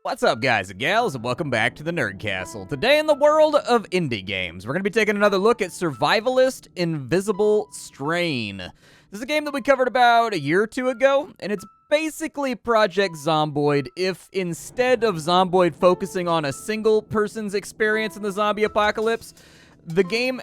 What's up, guys and gals, and welcome back to the Nerd Castle. Today in the world of indie games, we're going to be taking another look at Survivalist Invisible Strain. This is a game that we covered about a year or two ago, and it's basically Project Zomboid if instead of Zomboid focusing on a single person's experience in the zombie apocalypse, the game...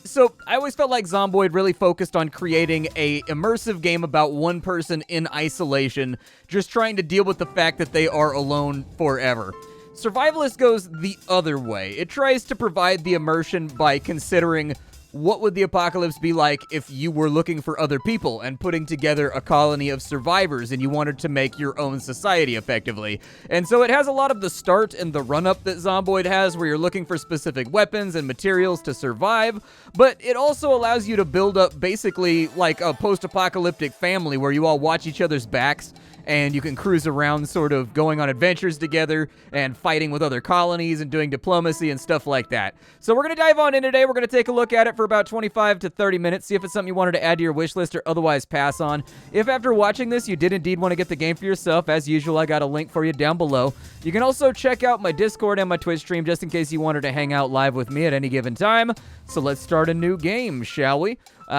So, I always felt like Zomboid really focused on creating a immersive game about one person in isolation, just trying to deal with the fact that they are alone forever. Survivalist goes the other way. It tries to provide the immersion by considering what would the apocalypse be like if you were looking for other people and putting together a colony of survivors and you wanted to make your own society effectively. And so it has a lot of the start and the run-up that Zomboid has, where you're looking for specific weapons and materials to survive, but it also allows you to build up basically like a post-apocalyptic family where you all watch each other's backs and you can cruise around sort of going on adventures together and fighting with other colonies and doing diplomacy and stuff like that. So we're going to dive on in today. We're going to take a look at it for about 25 to 30 minutes, see if it's something you wanted to add to your wish list or otherwise pass on. If after watching this you did indeed want to get the game for yourself, as usual, I got a link for you down below. You can also check out my Discord and my Twitch stream just in case you wanted to hang out live with me at any given time. So let's start a new game, shall we?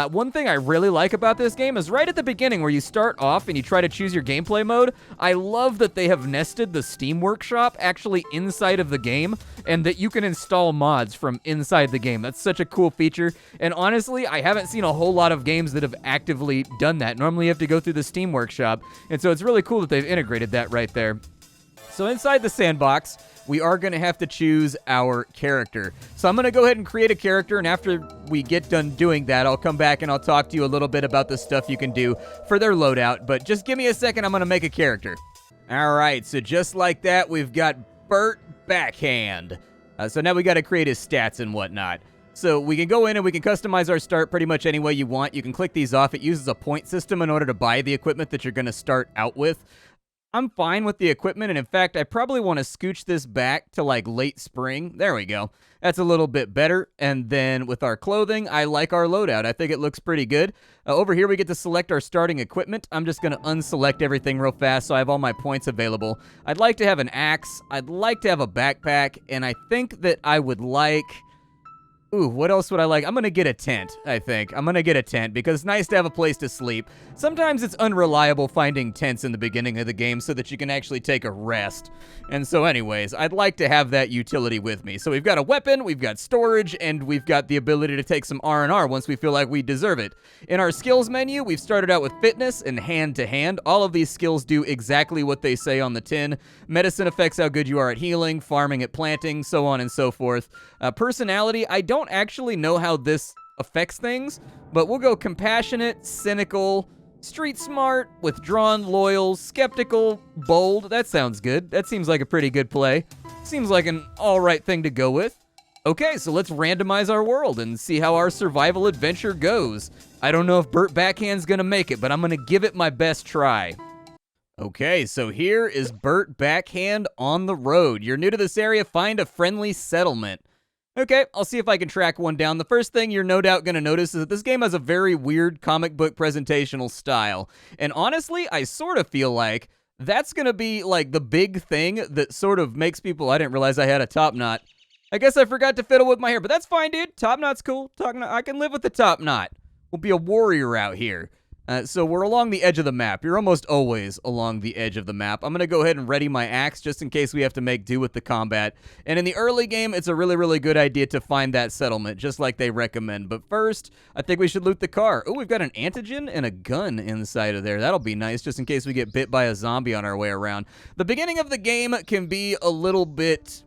One thing I really like about this game is right at the beginning where you start off and you try to choose your gameplay mode. I love that they have nested the Steam Workshop actually inside of the game and that you can install mods from inside the game. That's such a cool feature. And honestly, I haven't seen a whole lot of games that have actively done that. Normally you have to go through the Steam Workshop. And so it's really cool that they've integrated that right there. So inside the sandbox, we are going to have to choose our character. So I'm going to go ahead and create a character, and after we get done doing that, I'll come back and I'll talk to you a little bit about the stuff you can do for their loadout. But just give me a second, I'm going to make a character. All right, so just like that, we've got Burt Backhand. So now we got to create his stats and whatnot. So we can go in and we can customize our start pretty much any way you want. You can click these off. It uses a point system in order to buy the equipment that you're going to start out with. I'm fine with the equipment, and in fact, I probably want to scooch this back to like late spring. There we go. That's a little bit better. And then with our clothing, I like our loadout. I think it looks pretty good. Over here, we get to select our starting equipment. I'm just going to unselect everything real fast so I have all my points available. I'd like to have an axe. I'd like to have a backpack, and I think that I would like... Ooh, what else would I like? I'm going to get a tent, I think. I'm going to get a tent because it's nice to have a place to sleep. Sometimes it's unreliable finding tents in the beginning of the game so that you can actually take a rest. And so anyways, I'd like to have that utility with me. So we've got a weapon, we've got storage, and we've got the ability to take some R&R once we feel like we deserve it. In our skills menu, we've started out with fitness and hand-to-hand. All of these skills do exactly what they say on the tin. Medicine affects how good you are at healing, farming at planting, so on and so forth. Personality, I don't actually know how this affects things, but we'll go compassionate, cynical, street smart, withdrawn, loyal, skeptical, bold. That sounds good. That seems like a pretty good play. Seems like an alright thing to go with. Okay, so let's randomize our world and see how our survival adventure goes. I don't know if Burt Backhand's gonna make it, but I'm gonna give it my best try. Okay, so here is Burt Backhand on the road. You're new to this area, find a friendly settlement. Okay, I'll see if I can track one down. The first thing you're no doubt going to notice is that this game has a very weird comic book presentational style. And honestly, I sort of feel like that's going to be like the big thing that sort of makes people... I didn't realize I had a top knot. I guess I forgot to fiddle with my hair, but that's fine, dude. Top knot's cool. I can live with the top knot. We'll be a warrior out here. So we're along the edge of the map. You're almost always along the edge of the map. I'm going to go ahead and ready my axe just in case we have to make do with the combat. And in the early game, it's a really, really good idea to find that settlement, just like they recommend. But first, I think we should loot the car. Oh, we've got an antigen and a gun inside of there. That'll be nice, just in case we get bit by a zombie on our way around. The beginning of the game can be a little bit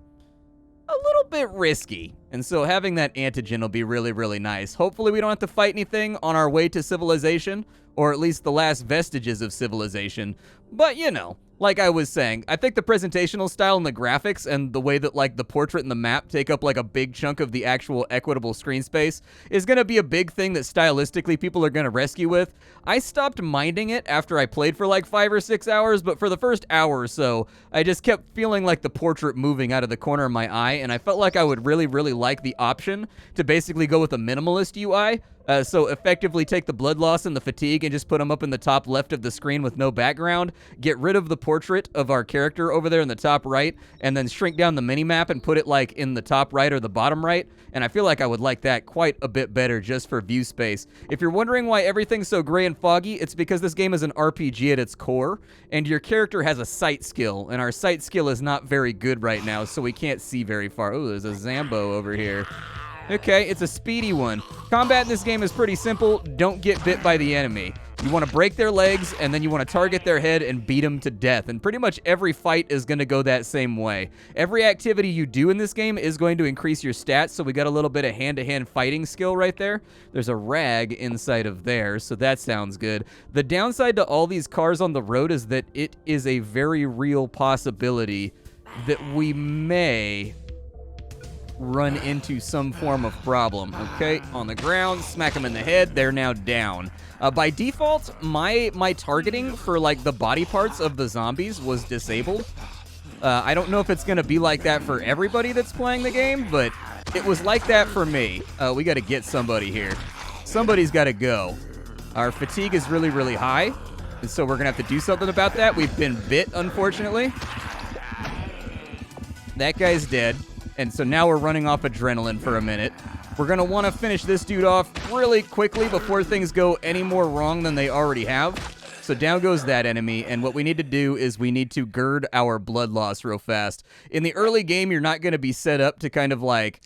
risky. And so having that antigen will be really, really nice. Hopefully we don't have to fight anything on our way to civilization, or at least the last vestiges of civilization. But, you know, like I was saying, I think the presentational style and the graphics and the way that, like, the portrait and the map take up, like, a big chunk of the actual equitable screen space is going to be a big thing that stylistically people are going to rescue with. I stopped minding it after I played for, like, 5 or 6 hours, but for the first hour or so, I just kept feeling like the portrait moving out of the corner of my eye, and I felt like I would really, really like the option to basically go with a minimalist UI. So effectively take the blood loss and the fatigue and just put them up in the top left of the screen with no background. get rid of the portrait of our character over there in the top right, and then shrink down the mini-map and put it like in the top right or the bottom right. And I feel like I would like that quite a bit better just for view space. If you're wondering why everything's so gray and foggy, it's because this game is an RPG at its core, and your character has a sight skill, and our sight skill is not very good right now, so we can't see very far. Oh, there's a Zambo over here. Okay, it's a speedy one. Combat in this game is pretty simple. Don't get bit by the enemy. You want to break their legs, and then you want to target their head and beat them to death. And pretty much every fight is going to go that same way. Every activity you do in this game is going to increase your stats, so we got a little bit of hand-to-hand fighting skill right there. There's a rag inside of there, so that sounds good. The downside to all these cars on the road is that it is a very real possibility that we may run into some form of problem. Okay, on the ground, smack them in the head, they're now down. By default, my targeting for like the body parts of the zombies was disabled. I don't know if it's gonna be like that for everybody that's playing the game, but it was like that for me. We gotta get somebody here. Somebody's gotta go. Our fatigue is really, really high, and so we're gonna have to do something about that. We've been bit, unfortunately. That guy's dead. And so now we're running off adrenaline for a minute. We're going to want to finish this dude off really quickly before things go any more wrong than they already have. So down goes that enemy, and what we need to do is we need to gird our blood loss real fast. In the early game, you're not going to be set up to kind of like...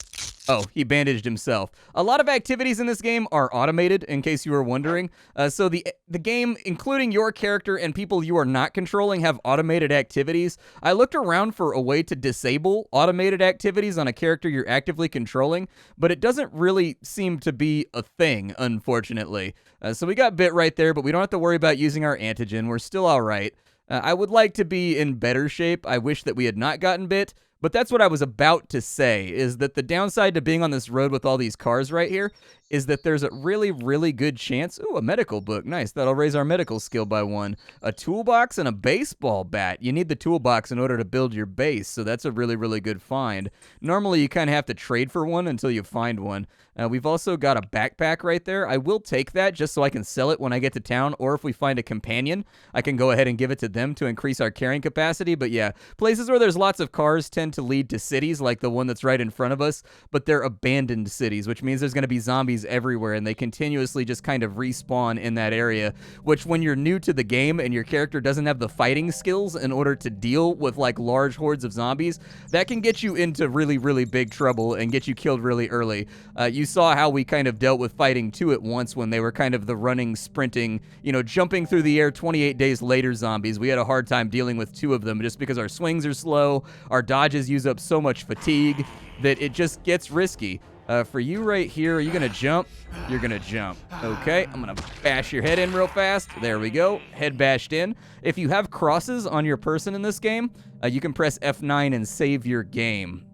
Oh, he bandaged himself. A lot of activities in this game are automated, in case you were wondering. So the game, including your character and people you are not controlling, have automated activities. I looked around for a way to disable automated activities on a character you're actively controlling, but it doesn't really seem to be a thing, unfortunately. So we got bit right there, but we don't have to worry about using our antigen. We're still all right. I would like to be in better shape. I wish that we had not gotten bit. But that's what I was about to say, is that the downside to being on this road with all these cars right here is that there's a really, really good chance... Ooh, a medical book. Nice. That'll raise our medical skill by 1. A toolbox and a baseball bat. You need the toolbox in order to build your base, so that's a really, really good find. Normally, you kind of have to trade for one until you find one. We've also got a backpack right there. I will take that just so I can sell it when I get to town, or if we find a companion, I can go ahead and give it to them to increase our carrying capacity. But yeah, places where there's lots of cars tend to lead to cities like the one that's right in front of us, but they're abandoned cities, which means there's going to be zombies everywhere, and they continuously just kind of respawn in that area, which when you're new to the game and your character doesn't have the fighting skills in order to deal with like large hordes of zombies, that can get you into really, really big trouble and get you killed really early. You saw how we kind of dealt with fighting 2 at once when they were kind of the running, sprinting, you know, jumping through the air 28 days later zombies. We had a hard time dealing with 2 of them just because our swings are slow, our dodges use up so much fatigue that it just gets risky. For you right here, are you going to jump? You're going to jump. Okay, I'm going to bash your head in real fast. There we go. Head bashed in. If you have crosses on your person in this game, you can press F9 and save your game.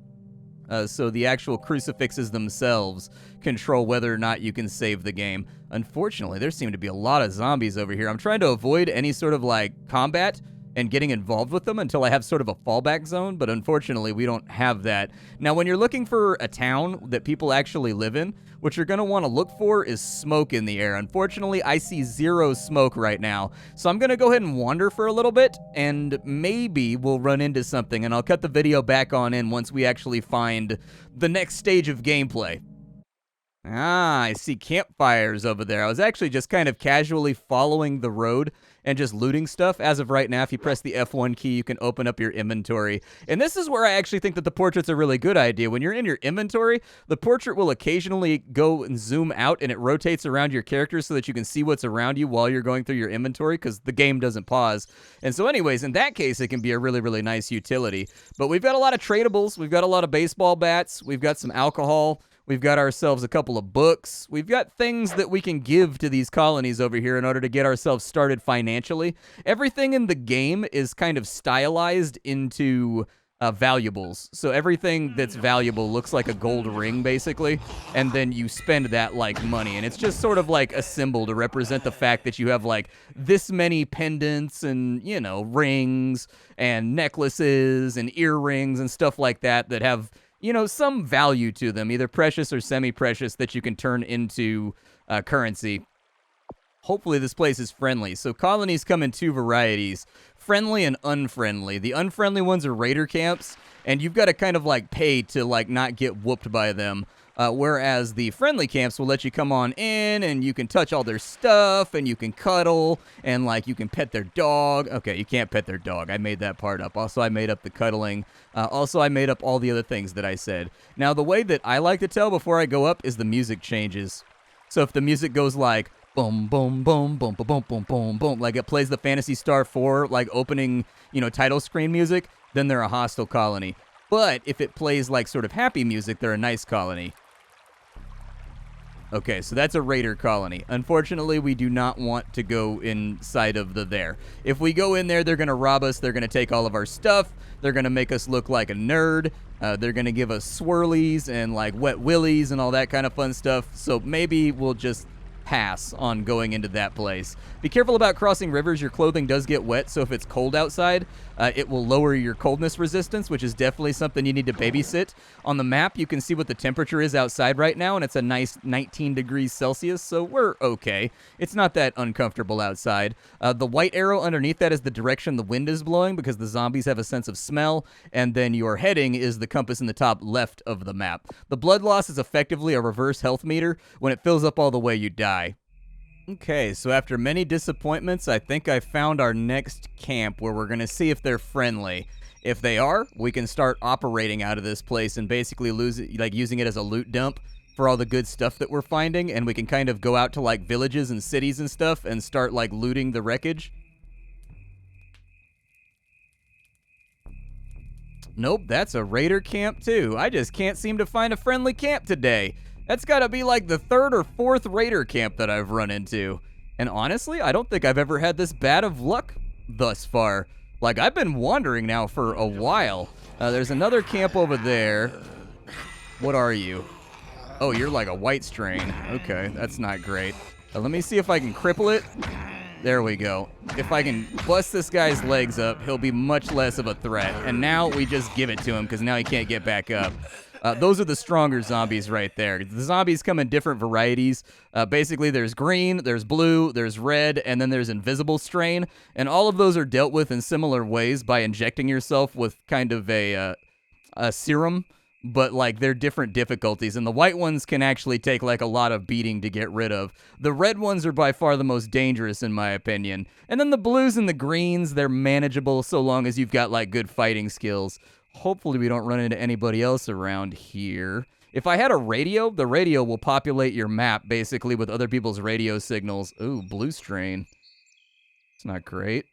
So the actual crucifixes themselves control whether or not you can save the game. Unfortunately, there seem to be a lot of zombies over here. I'm trying to avoid any sort of like combat and getting involved with them until I have sort of a fallback zone, but unfortunately we don't have that. Now, when you're looking for a town that people actually live in, what you're going to want to look for is smoke in the air. Unfortunately, I see 0 smoke right now, so I'm going to go ahead and wander for a little bit, and maybe we'll run into something, and I'll cut the video back on in once we actually find the next stage of gameplay. Ah, I see campfires over there. I was actually just kind of casually following the road and just looting stuff. As of right now, if you press the F1 key, you can open up your inventory. And this is where I actually think that the portrait's a really good idea. When you're in your inventory, the portrait will occasionally go and zoom out, and it rotates around your character so that you can see what's around you while you're going through your inventory, because the game doesn't pause. And so anyways, in that case, it can be a really, really nice utility. But we've got a lot of tradables. We've got a lot of baseball bats. We've got some alcohol. We've got ourselves a couple of books. We've got things that we can give to these colonies over here in order to get ourselves started financially. Everything in the game is kind of stylized into valuables. So everything that's valuable looks like a gold ring, basically, and then you spend that like money. And it's just sort of like a symbol to represent the fact that you have like this many pendants and, you know, rings and necklaces and earrings and stuff like that that have, you know, some value to them, either precious or semi-precious, that you can turn into currency. Hopefully this place is friendly. So colonies come in 2 varieties. friendly and unfriendly. The unfriendly ones are raider camps, and you've got to kind of like pay to like not get whooped by them. Whereas the friendly camps will let you come on in and you can touch all their stuff and you can cuddle and like you can pet their dog. Okay, you can't pet their dog. I made that part up. Also, I made up the cuddling. Also, I made up all the other things that I said. Now, the way that I like to tell before I go up is the music changes. So if the music goes like boom, boom, boom, boom, boom, boom, boom, boom, boom, like it plays the Phantasy Star 4 like opening, title screen music, then they're a hostile colony. But if it plays like sort of happy music, they're a nice colony. Okay, so that's a raider colony. Unfortunately, we do not want to go inside of there. If we go in there, they're going to rob us. They're going to take all of our stuff. They're going to make us look like a nerd. They're going to give us swirlies and like wet willies and all that kind of fun stuff. So maybe we'll just pass on going into that place. Be careful about crossing rivers. Your clothing does get wet, so if it's cold outside, it will lower your coldness resistance, which is definitely something you need to babysit. On the map, you can see what the temperature is outside right now, and it's a nice 19 degrees Celsius, so we're okay. It's not that uncomfortable outside. The white arrow underneath that is the direction the wind is blowing, because the zombies have a sense of smell, and then your heading is the compass in the top left of the map. The blood loss is effectively a reverse health meter. When it fills up all the way, you die. Okay, so after many disappointments, I think I found our next camp where we're going to see if they're friendly. If they are, we can start operating out of this place and basically using it as a loot dump for all the good stuff that we're finding, and we can kind of go out to like villages and cities and stuff and start like looting the wreckage. Nope, that's a raider camp too. I just can't seem to find a friendly camp today. That's got to be like the third or fourth raider camp that I've run into. And honestly, I don't think I've ever had this bad of luck thus far. Like, I've been wandering now for a while. There's another camp over there. What are you? Oh, you're like a white strain. Okay, that's not great. Let me see if I can cripple it. There we go. If I can bust this guy's legs up, he'll be much less of a threat. And now we just give it to him because now he can't get back up. Those are the stronger zombies right there. The zombies come in different varieties. Basically, there's green, there's blue, there's red, and then there's invisible strain. And all of those are dealt with in similar ways by injecting yourself with kind of a serum. But, like, they're different difficulties. And the white ones can actually take, like, a lot of beating to get rid of. The red ones are by far the most dangerous, in my opinion. And then the blues and the greens, they're manageable so long as you've got, like, good fighting skills. Hopefully we don't run into anybody else around here. If I had a radio, the radio will populate your map, basically, with other people's radio signals. Ooh, blue strain. It's not great.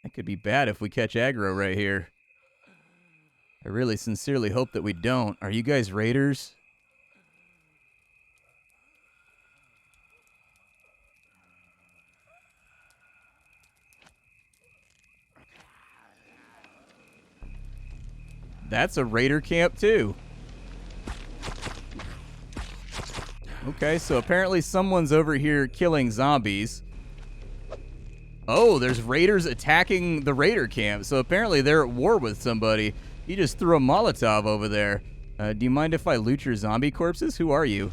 That could be bad if we catch aggro right here. I really sincerely hope that we don't. Are you guys raiders? That's a raider camp, too. Okay, so apparently someone's over here killing zombies. Oh, there's raiders attacking the raider camp. So apparently they're at war with somebody. He just threw a Molotov over there. Do you mind if I loot your zombie corpses? Who are you?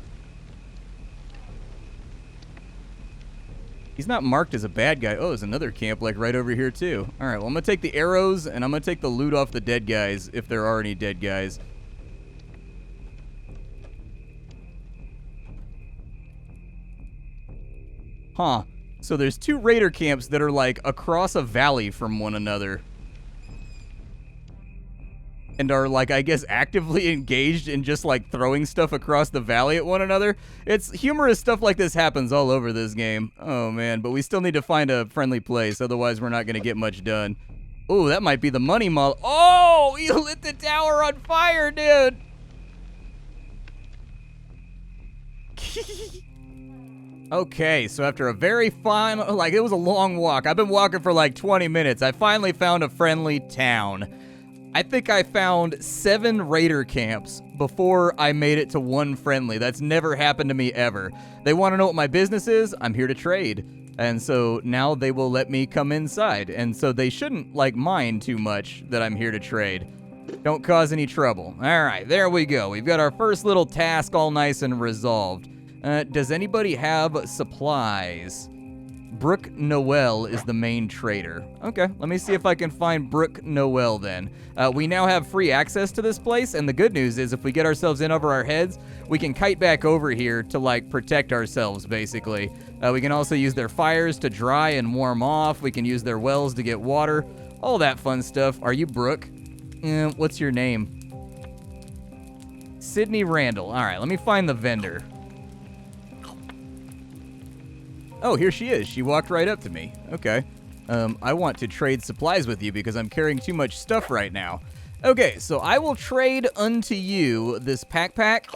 He's not marked as a bad guy. Oh, there's another camp like right over here too. All right, well, I'm going to take the arrows and I'm going to take the loot off the dead guys if there are any dead guys. Huh. So there's two raider camps that are like across a valley from one another. And are, like, I guess, actively engaged in just, like, throwing stuff across the valley at one another. It's humorous stuff like this happens all over this game. Oh, man, but we still need to find a friendly place, otherwise we're not going to get much done. Oh, that might be the money mall. Oh, you lit the tower on fire, dude! Okay, so after a very fun, like, it was a long walk. I've been walking for, like, 20 minutes. I finally found a friendly town. I think I found 7 raider camps before I made it to one friendly. That's never happened to me ever. They want to know what my business is. I'm here to trade. And so now they will let me come inside. And so they shouldn't, like, mind too much that I'm here to trade. Don't cause any trouble. All right, there we go. We've got our first little task all nice and resolved. Does anybody have supplies? Brooke Noel is the main trader. Okay, let me see if I can find Brooke Noel then. We now have free access to this place, and the good news is if we get ourselves in over our heads, we can kite back over here to, like, protect ourselves, basically. We can also use their fires to dry and warm off. We can use their wells to get water. All that fun stuff. Are you Brooke? What's your name? Sydney Randall. All right, let me find the vendor. Oh, here she is. She walked right up to me. Okay. I want to trade supplies with you because I'm carrying too much stuff right now. Okay, so I will trade unto you this pack.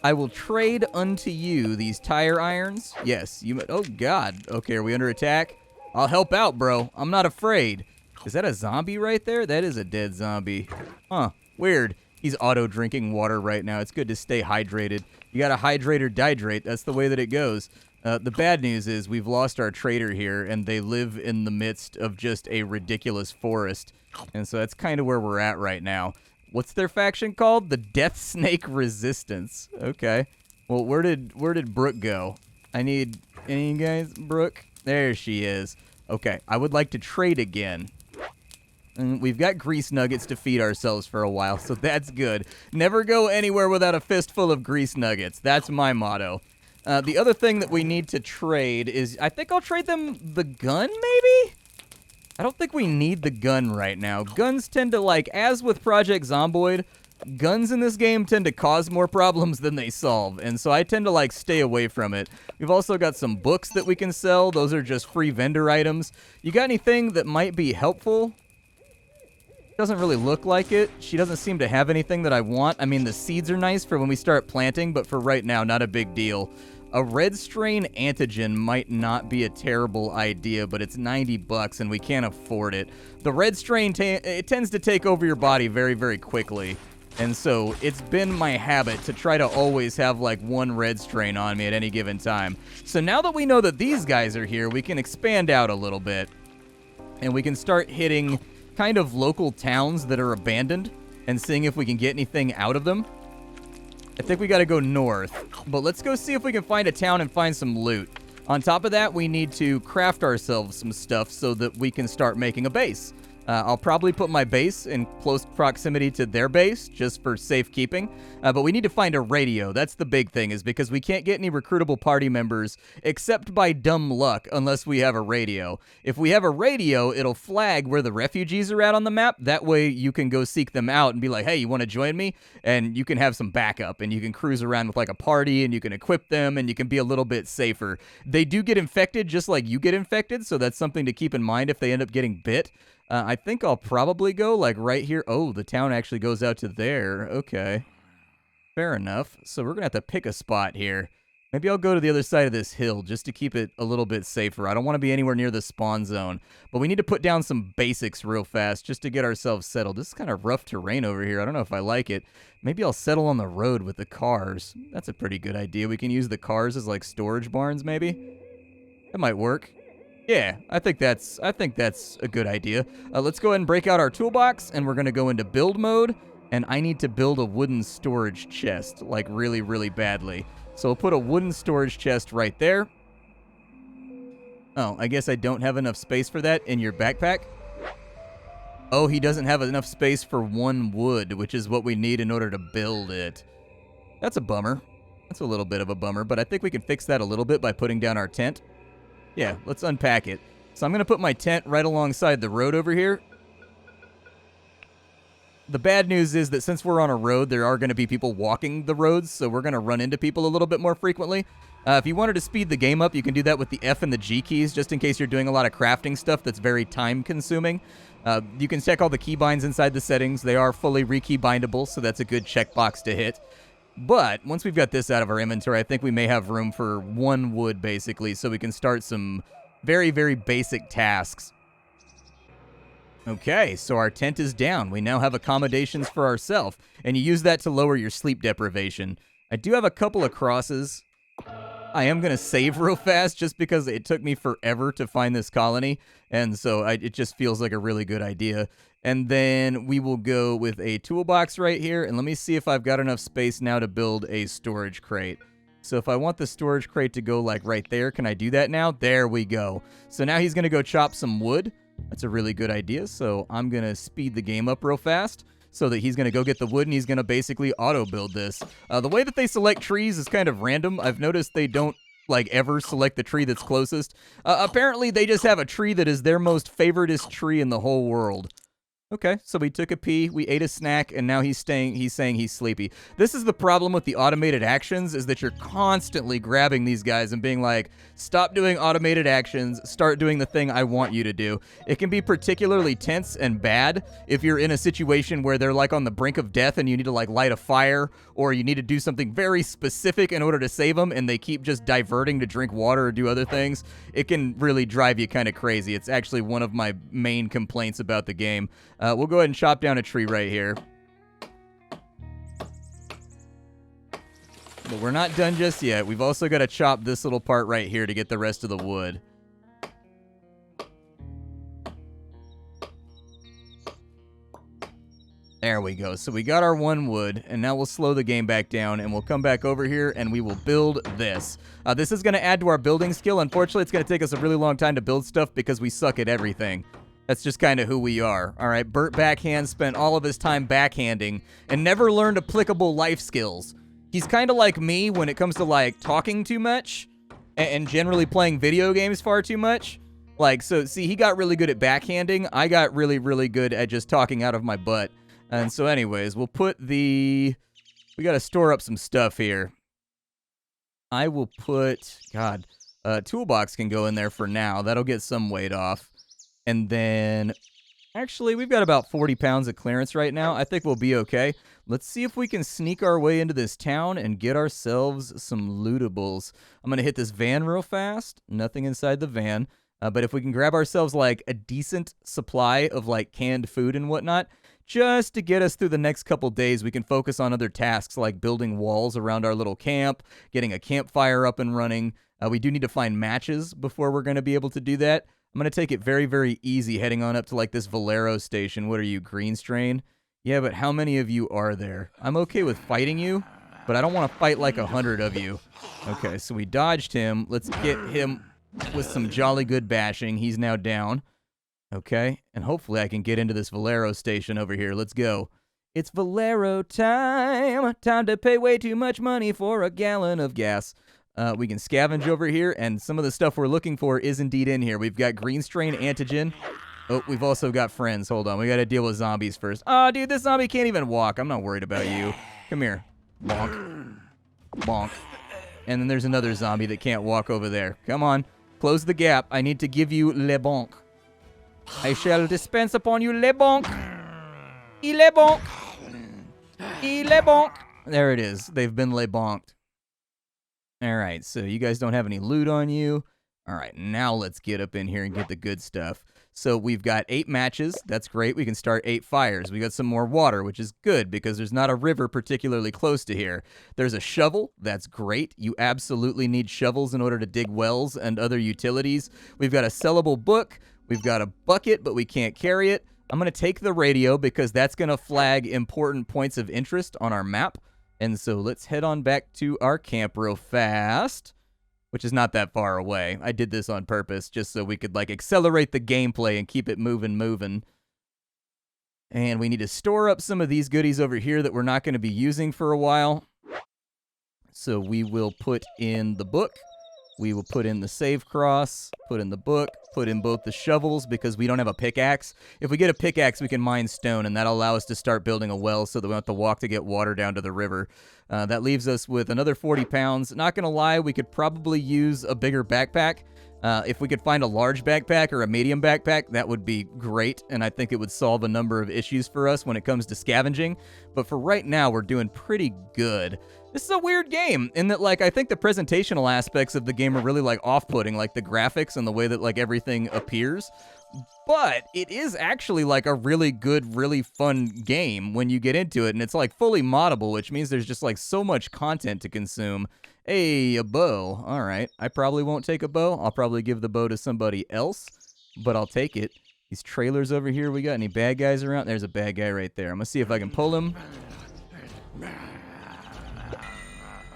I will trade unto you these tire irons. Yes, you... Oh, God. Okay, are we under attack? I'll help out, bro. I'm not afraid. Is that a zombie right there? That is a dead zombie. Huh. Weird. He's auto-drinking water right now. It's good to stay hydrated. You gotta hydrate or dihydrate. That's the way that it goes. The bad news is we've lost our trader here, and they live in the midst of just a ridiculous forest. And so that's kind of where we're at right now. What's their faction called? The Death Snake Resistance. Okay. Well, where did Brooke go? I need... Any guys? Brooke? There she is. Okay. I would like to trade again. And we've got grease nuggets to feed ourselves for a while, so that's good. Never go anywhere without a fistful of grease nuggets. That's my motto. The other thing that we need to trade is, I think I'll trade them the gun, maybe? I don't think we need the gun right now. Guns tend to, like, as with Project Zomboid, guns in this game tend to cause more problems than they solve, and so I tend to, like, stay away from it. We've also got some books that we can sell. Those are just free vendor items. You got anything that might be helpful? Doesn't really look like it. She doesn't seem to have anything that I want. I mean, the seeds are nice for when we start planting, but for right now, not a big deal. A red strain antigen might not be a terrible idea, but it's 90 bucks and we can't afford it. The red strain, it tends to take over your body very, very quickly. And so it's been my habit to try to always have like one red strain on me at any given time. So now that we know that these guys are here, we can expand out a little bit. And we can start hitting kind of local towns that are abandoned and seeing if we can get anything out of them. I think we got to go north, but let's go see if we can find a town and find some loot. On top of that, we need to craft ourselves some stuff so that we can start making a base. I'll probably put my base in close proximity to their base, just for safekeeping. But we need to find a radio. That's the big thing, is because we can't get any recruitable party members, except by dumb luck, unless we have a radio. If we have a radio, it'll flag where the refugees are at on the map. That way you can go seek them out and be like, hey, you want to join me? And you can have some backup, and you can cruise around with like a party, and you can equip them, and you can be a little bit safer. They do get infected just like you get infected, so that's something to keep in mind if they end up getting bit. I think I'll probably go, like, right here. Oh, the town actually goes out to there. Okay. Fair enough. So we're going to have to pick a spot here. Maybe I'll go to the other side of this hill just to keep it a little bit safer. I don't want to be anywhere near the spawn zone. But we need to put down some basics real fast just to get ourselves settled. This is kind of rough terrain over here. I don't know if I like it. Maybe I'll settle on the road with the cars. That's a pretty good idea. We can use the cars as, like, storage barns, maybe? That might work. Yeah, I think that's a good idea. Let's go ahead and break out our toolbox, and we're going to go into build mode, and I need to build a wooden storage chest, like really, really badly. So we'll put a wooden storage chest right there. Oh, I guess I don't have enough space for that in your backpack. Oh, he doesn't have enough space for one wood, which is what we need in order to build it. That's a bummer. That's a little bit of a bummer, but I think we can fix that a little bit by putting down our tent. Yeah, let's unpack it. So I'm going to put my tent right alongside the road over here. The bad news is that since we're on a road, there are going to be people walking the roads, so we're going to run into people a little bit more frequently. If you wanted to speed the game up, you can do that with the F and the G keys, just in case you're doing a lot of crafting stuff that's very time-consuming. You can check all the keybinds inside the settings. They are fully re-keybindable, so that's a good checkbox to hit. But once we've got this out of our inventory, I think we may have room for one wood, basically, so we can start some very, very basic tasks. Okay, so our tent is down. We now have accommodations for ourselves, and you use that to lower your sleep deprivation. I do have a couple of crosses. I am going to save real fast just because it took me forever to find this colony, and so it just feels like a really good idea. And then we will go with a toolbox right here, and let me see if I've got enough space now to build a storage crate. So if I want the storage crate to go like right there, can I do that now? There we go. So now he's going to go chop some wood. That's a really good idea. So I'm going to speed the game up real fast so that he's going to go get the wood and he's going to basically auto-build this. The way that they select trees is kind of random. I've noticed they don't like ever select the tree that's closest. Apparently they just have a tree that is their most favoritist tree in the whole world. Okay, so we took a pee, we ate a snack, and now he's saying he's sleepy. This is the problem with the automated actions, is that you're constantly grabbing these guys and being like, stop doing automated actions, start doing the thing I want you to do. It can be particularly tense and bad if you're in a situation where they're like on the brink of death and you need to like light a fire, or you need to do something very specific in order to save them, and they keep just diverting to drink water or do other things. It can really drive you kind of crazy. It's actually one of my main complaints about the game. We'll go ahead and chop down a tree right here. But we're not done just yet. We've also got to chop this little part right here to get the rest of the wood. There we go. So we got our one wood, and now we'll slow the game back down, and we'll come back over here, and we will build this. This is going to add to our building skill. Unfortunately, it's going to take us a really long time to build stuff because we suck at everything. That's just kind of who we are. All right, Bert Backhand spent all of his time backhanding and never learned applicable life skills. He's kind of like me when it comes to, like, talking too much and generally playing video games far too much. Like, so, see, he got really good at backhanding. I got really, really good at just talking out of my butt. And so, anyways, we'll put the... We got to store up some stuff here. I will put... God, toolbox can go in there for now. That'll get some weight off. And then, actually, we've got about 40 pounds of clearance right now. I think we'll be okay. Let's see if we can sneak our way into this town and get ourselves some lootables. I'm going to hit this van real fast. Nothing inside the van. But if we can grab ourselves, like, a decent supply of, like, canned food and whatnot, just to get us through the next couple days, we can focus on other tasks like building walls around our little camp, getting a campfire up and running. We do need to find matches before we're going to be able to do that. I'm going to take it very, very easy heading on up to, like, this Valero station. What are you, green strain? Yeah, but how many of you are there? I'm okay with fighting you, but I don't want to fight like 100 of you. Okay, so we dodged him. Let's get him with some jolly good bashing. He's now down. Okay, and hopefully I can get into this Valero station over here. Let's go. It's Valero time. Time to pay way too much money for a gallon of gas. We can scavenge over here, and some of the stuff we're looking for is indeed in here. We've got green strain antigen. Oh, we've also got friends. Hold on. We got to deal with zombies first. Oh, dude, this zombie can't even walk. I'm not worried about you. Come here. Bonk. Bonk. And then there's another zombie that can't walk over there. Come on. Close the gap. I need to give you le bonk. I shall dispense upon you le bonk. Il est bonk. Il est bonk. There it is. They've been le bonked. All right, so you guys don't have any loot on you. All right, now let's get up in here and get the good stuff. So we've got 8 matches. That's great. We can start 8 fires. We got some more water, which is good because there's not a river particularly close to here. There's a shovel. That's great. You absolutely need shovels in order to dig wells and other utilities. We've got a sellable book. We've got a bucket, but we can't carry it. I'm going to take the radio because that's going to flag important points of interest on our map. And so let's head on back to our camp real fast, which is not that far away. I did this on purpose just so we could, like, accelerate the gameplay and keep it moving. And we need to store up some of these goodies over here that we're not going to be using for a while. So we will put in the book. We will put in the save cross, put in the book, put in both the shovels because we don't have a pickaxe. If we get a pickaxe, we can mine stone, and that'll allow us to start building a well so that we don't have to walk to get water down to the river. That leaves us with another 40 pounds. Not going to lie, we could probably use a bigger backpack. If we could find a large backpack or a medium backpack, that would be great, and I think it would solve a number of issues for us when it comes to scavenging. But for right now, we're doing pretty good. This is a weird game in that, like, I think the presentational aspects of the game are really, like, off-putting, like the graphics and the way that, like, everything appears. But it is actually, like, a really good, really fun game when you get into it, and it's, like, fully moddable, which means there's just, like, so much content to consume. Hey, a bow. All right. I probably won't take a bow. I'll probably give the bow to somebody else, but I'll take it. These trailers over here, we got any bad guys around? There's a bad guy right there. I'm going to see if I can pull him.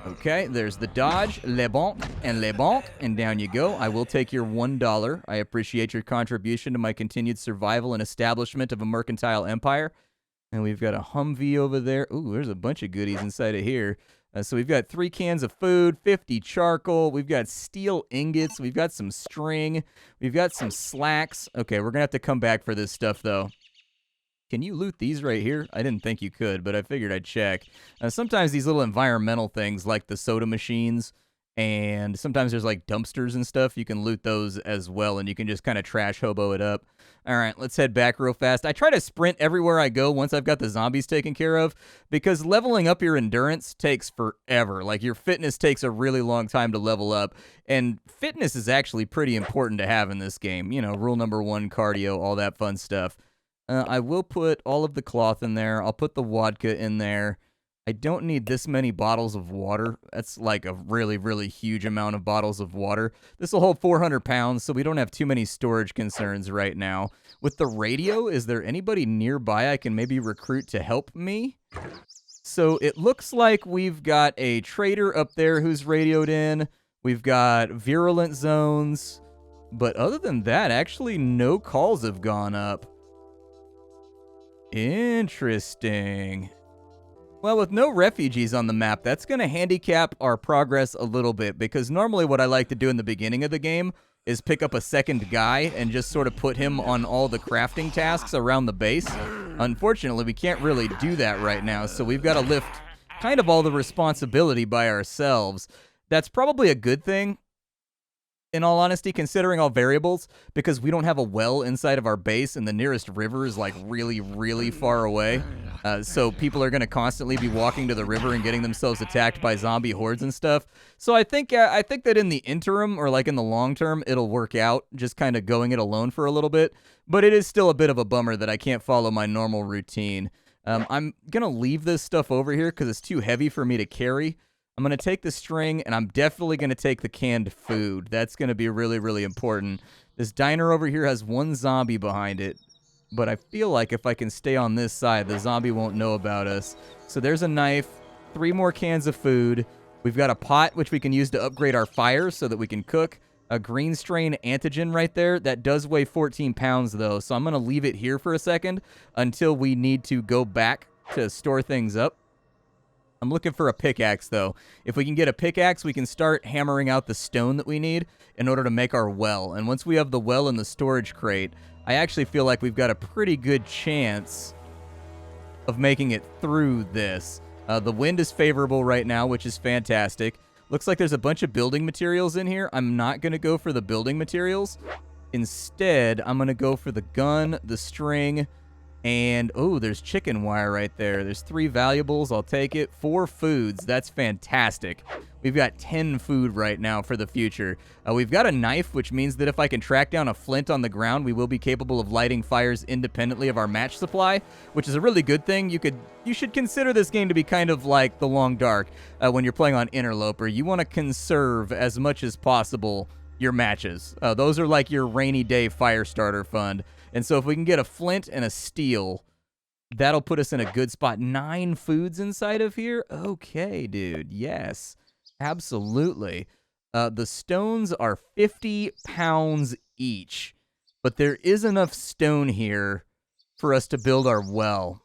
Okay, there's the dodge, le bon, and le bon, and down you go. I will take your $1. I appreciate your contribution to my continued survival and establishment of a mercantile empire. And we've got a Humvee over there. Ooh, there's a bunch of goodies inside of here. So we've got 3 cans of food, 50 charcoal. We've got steel ingots. We've got some string. We've got some slacks. Okay, we're going to have to come back for this stuff, though. Can you loot these right here? I didn't think you could, but I figured I'd check. Sometimes these little environmental things, like the soda machines, and sometimes there's like dumpsters and stuff, you can loot those as well, and you can just kind of trash hobo it up. All right, let's head back real fast. I try to sprint everywhere I go once I've got the zombies taken care of, because leveling up your endurance takes forever. Like, your fitness takes a really long time to level up, and fitness is actually pretty important to have in this game. You know, rule number 1, cardio, all that fun stuff. I will put all of the cloth in there. I'll put the vodka in there. I don't need this many bottles of water. That's like a really, really huge amount of bottles of water. This will hold 400 pounds, so we don't have too many storage concerns right now. With the radio, is there anybody nearby I can maybe recruit to help me? So it looks like we've got a trader up there who's radioed in. We've got virulent zones. But other than that, actually no calls have gone up. Interesting. Well, with no refugees on the map, that's going to handicap our progress a little bit, because normally what I like to do in the beginning of the game is pick up a second guy and just sort of put him on all the crafting tasks around the base. Unfortunately, we can't really do that right now, so we've got to lift kind of all the responsibility by ourselves. That's probably a good thing, in all honesty, considering all variables, because we don't have a well inside of our base, and the nearest river is like really, really far away. So people are going to constantly be walking to the river and getting themselves attacked by zombie hordes and stuff. So I think that in the interim, or like in the long term, it'll work out, just kind of going it alone for a little bit. But it is still a bit of a bummer that I can't follow my normal routine. I'm going to leave this stuff over here because it's too heavy for me to carry. I'm going to take the string, and I'm definitely going to take the canned food. That's going to be really, really important. This diner over here has 1 zombie behind it, but I feel like if I can stay on this side, the zombie won't know about us. So there's a knife, 3 more cans of food. We've got a pot, which we can use to upgrade our fire so that we can cook. A green strain antigen right there. That does weigh 14 pounds, though, so I'm going to leave it here for a second until we need to go back to store things up. I'm looking for a pickaxe, though. If we can get a pickaxe, we can start hammering out the stone that we need in order to make our well. And once we have the well in the storage crate, I actually feel like we've got a pretty good chance of making it through this. The wind is favorable right now, which is fantastic. Looks like there's a bunch of building materials in here. I'm not going to go for the building materials. Instead, I'm going to go for the gun, the string, and, oh, there's chicken wire right there. There's 3 valuables. I'll take it. 4 foods. That's fantastic. We've got 10 food right now for the future. We've got a knife, which means that if I can track down a flint on the ground, we will be capable of lighting fires independently of our match supply, which is a really good thing. You should consider this game to be kind of like The Long Dark when you're playing on Interloper. You want to conserve as much as possible your matches. Those are like your rainy day fire starter fund. And so if we can get a flint and a steel, that'll put us in a good spot. 9 foods inside of here? Okay, dude. Yes, absolutely. The stones are 50 pounds each, but there is enough stone here for us to build our well.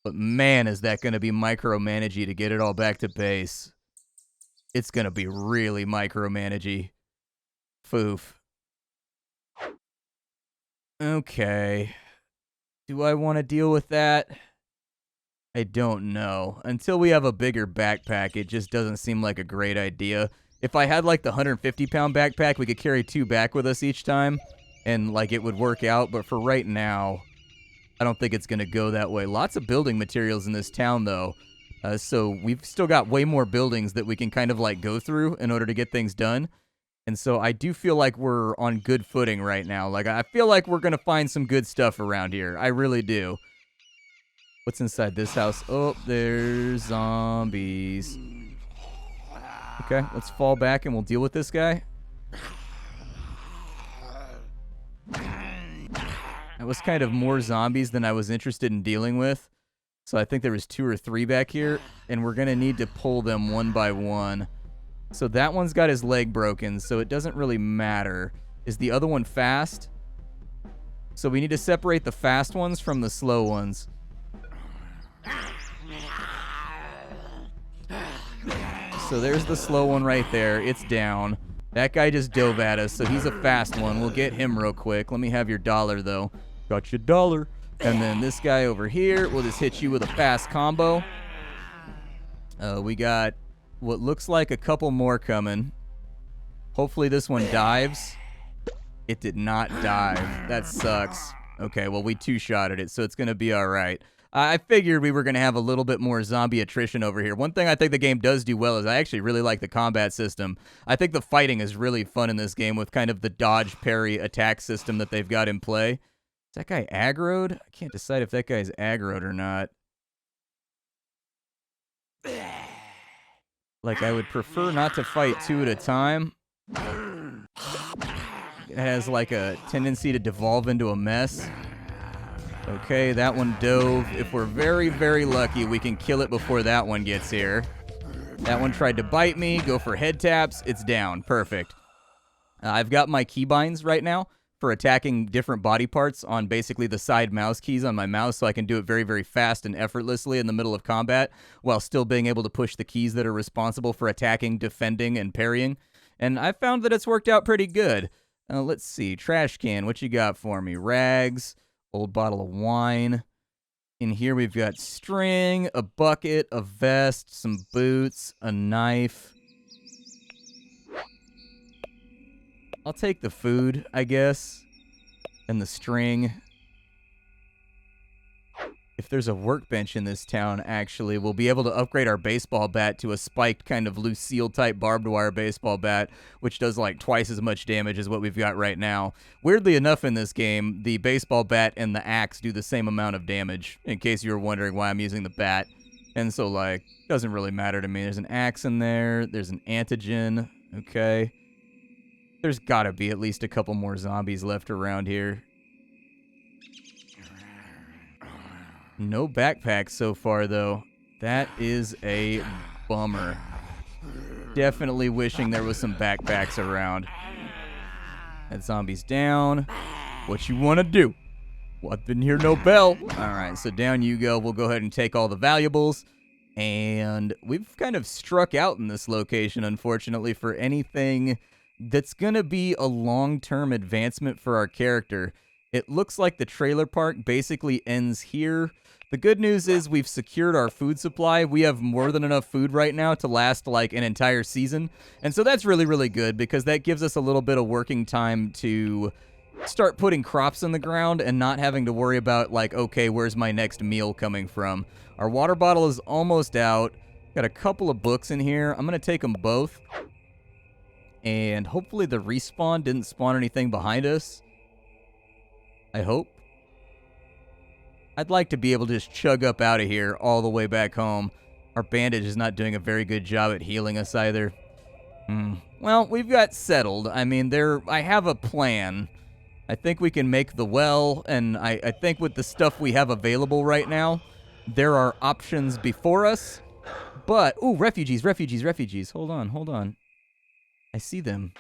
But man, is that going to be micromanagey to get it all back to base. It's going to be really micromanagey. Foof. Okay. Do I want to deal with that? I don't know. Until we have a bigger backpack, it just doesn't seem like a great idea. If I had like the 150-pound backpack, we could carry 2 back with us each time, and like it would work out. But for right now, I don't think it's going to go that way. Lots of building materials in this town, though. So we've still got way more buildings that we can kind of like go through in order to get things done. And so I do feel like we're on good footing right now. Like, I feel like we're going to find some good stuff around here. I really do. What's inside this house? Oh, there's zombies. Okay, let's fall back and we'll deal with this guy. That was kind of more zombies than I was interested in dealing with. So I think there was 2 or 3 back here, and we're going to need to pull them one by one. So that one's got his leg broken, so it doesn't really matter. Is the other one fast? So we need to separate the fast ones from the slow ones. So there's the slow one right there. It's down. That guy just dove at us, so he's a fast one. We'll get him real quick. Let me have your dollar, though. Got your dollar. And then this guy over here, we'll just hit you with a fast combo. We got what looks like a couple more coming. Hopefully this one dives. It did not dive. That sucks. Okay, well, we two-shotted it, so it's going to be all right. I figured we were going to have a little bit more zombie attrition over here. One thing I think the game does do well is I actually really like the combat system. I think the fighting is really fun in this game with kind of the dodge, parry, attack system that they've got in play. Is that guy aggroed? I can't decide if that guy's aggroed or not. Like, I would prefer not to fight 2 at a time. It has, like, a tendency to devolve into a mess. Okay, that one dove. If we're very, very lucky, we can kill it before that one gets here. That one tried to bite me. Go for head taps. It's down. Perfect. I've got my keybinds right now for attacking different body parts on basically the side mouse keys on my mouse, so I can do it very, very fast and effortlessly in the middle of combat while still being able to push the keys that are responsible for attacking, defending, and parrying. And I found that it's worked out pretty good. Let's see. Trash can. What you got for me? Rags. Old bottle of wine. In here we've got string, a bucket, a vest, some boots, a knife. I'll take the food, I guess, and the string. If there's a workbench in this town, actually, we'll be able to upgrade our baseball bat to a spiked kind of Lucille-type barbed wire baseball bat, which does like twice as much damage as what we've got right now. Weirdly enough, in this game, the baseball bat and the axe do the same amount of damage, in case you were wondering why I'm using the bat. And so, like, doesn't really matter to me. There's an axe in there. There's an antigen. Okay. There's gotta be at least a couple more zombies left around here. No backpacks so far, though. That is a bummer. Definitely wishing there was some backpacks around. That zombie's down. What you want to do? Well, I didn't hear no bell. All right, so down you go. We'll go ahead and take all the valuables. And we've kind of struck out in this location, unfortunately, for anything that's going to be a long-term advancement for our character. It looks like the trailer park basically ends here. The good news is we've secured our food supply. We have more than enough food right now to last like an entire season. And so that's really, really good because that gives us a little bit of working time to start putting crops in the ground and not having to worry about like, okay, where's my next meal coming from? Our water bottle is almost out. Got a couple of books in here. I'm going to take them both. And hopefully the respawn didn't spawn anything behind us. I hope. I'd like to be able to just chug up out of here all the way back home. Our bandage is not doing a very good job at healing us either. Well, we've got settled. I mean, I have a plan. I think we can make the well, and I think with the stuff we have available right now, there are options before us. But, ooh, refugees. Hold on. I see them.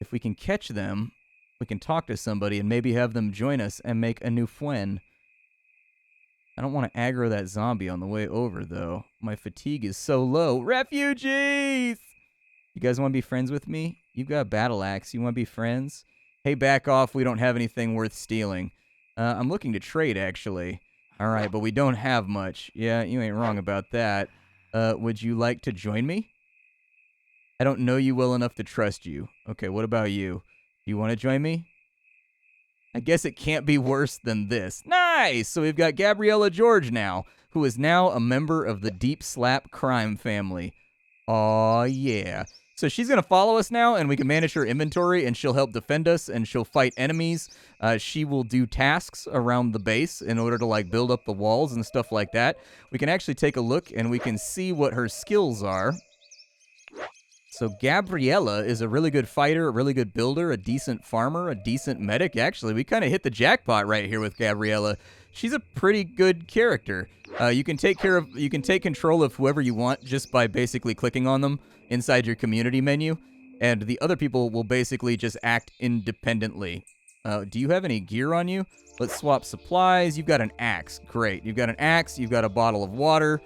If we can catch them, we can talk to somebody and maybe have them join us and make a new friend. I don't want to aggro that zombie on the way over, though. My fatigue is so low. Refugees! You guys want to be friends with me? You've got a battle axe. You want to be friends? Hey, back off. We don't have anything worth stealing. I'm looking to trade, actually. All right, but we don't have much. Yeah, you ain't wrong about that. Would you like to join me? I don't know you well enough to trust you. Okay, what about you? You want to join me? I guess it can't be worse than this. Nice! So we've got Gabriella George now, who is now a member of the Deep Slap crime family. Aw, yeah. So she's going to follow us now, and we can manage her inventory, and she'll help defend us, and she'll fight enemies. She will do tasks around the base in order to, like, build up the walls and stuff like that. We can actually take a look, and we can see what her skills are. So Gabriella is a really good fighter, a really good builder, a decent farmer, a decent medic. Actually, we kind of hit the jackpot right here with Gabriella. She's a pretty good character. You can take control of whoever you want just by basically clicking on them inside your community menu, and the other people will basically just act independently. Do you have any gear on you? Let's swap supplies. You've got an axe. Great. You've got an axe. You've got a bottle of water.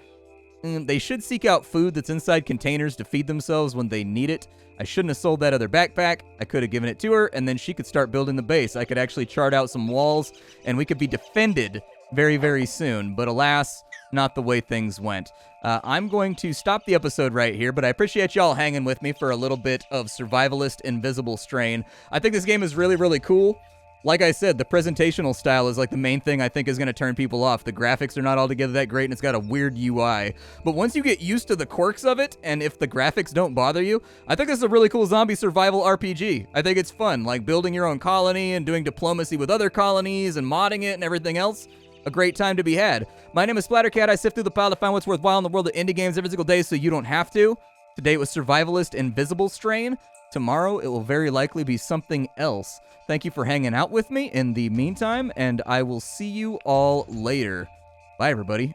They should seek out food that's inside containers to feed themselves when they need it. I shouldn't have sold that other backpack. I could have given it to her, and then she could start building the base. I could actually chart out some walls, and we could be defended very, very soon. But alas, not the way things went. I'm going to stop the episode right here, but I appreciate y'all hanging with me for a little bit of Survivalist Invisible Strain. I think this game is really, really cool. Like I said, the presentational style is like the main thing I think is going to turn people off. The graphics are not altogether that great, and it's got a weird UI. But once you get used to the quirks of it, and if the graphics don't bother you, I think this is a really cool zombie survival RPG. I think it's fun, like building your own colony and doing diplomacy with other colonies and modding it and everything else. A great time to be had. My name is Splattercat. I sift through the pile to find what's worthwhile in the world of indie games every single day so you don't have to. Today it was Survivalist Invisible Strain. Tomorrow it will very likely be something else. Thank you for hanging out with me in the meantime, and I will see you all later. Bye, everybody.